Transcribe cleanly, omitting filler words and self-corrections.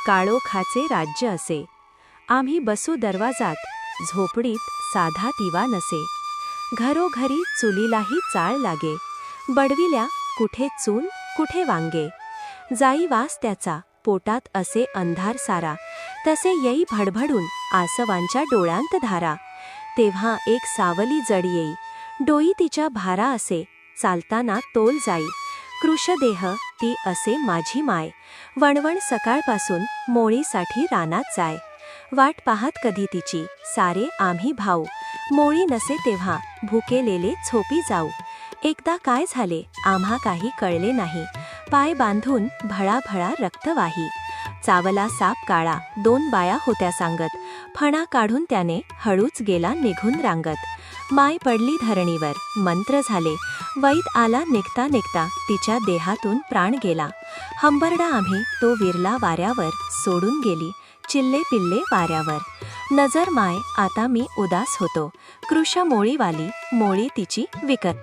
काळोखाचे राज्य असे. आम्ही बसू दरवाजात, झोपडीत साधा दिवा नसे. घरोघरी चुलीलाही चाळ लागे, बडविल्या कुठे चूल कुठे वांगे. जाई वास त्याचा, पोटात असे अंधार सारा, तसे येई भडभडून आसवांच्या डोळ्यांत धारा. तेव्हा एक सावली जड येई, डोई तिच्या भारा असे, चालताना तोल जाई. कृशदेह ती असे माझी माय, वणवण सकाळपासून मोळीसाठी रानात जाय. वाट पाहत कधी तिची सारे आम्ही भाऊ, मोळी नसे तेव्हा भुकेलेले झोपी जाऊ. एकदा काय झाले आम्हा काही कळले नाही, पाय बांधून भळाभळा रक्त वाही. चावला साप काळा, 2 बाया होत्या सांगत, फणा काढून त्याने हळूच गेला निघून रांगत. माय पडली धरणीवर, मंत्र झाले, वैद आला निघता निघता, तिच्या देहातून प्राण गेला. हंबरडा आम्ही तो विरला वाऱ्यावर, सोडून गेली चिल्ले पिल्ले वाऱ्यावर. नजर माय आता मी उदास होतो, कृश मोळीवाली, मोळी तिची विकत.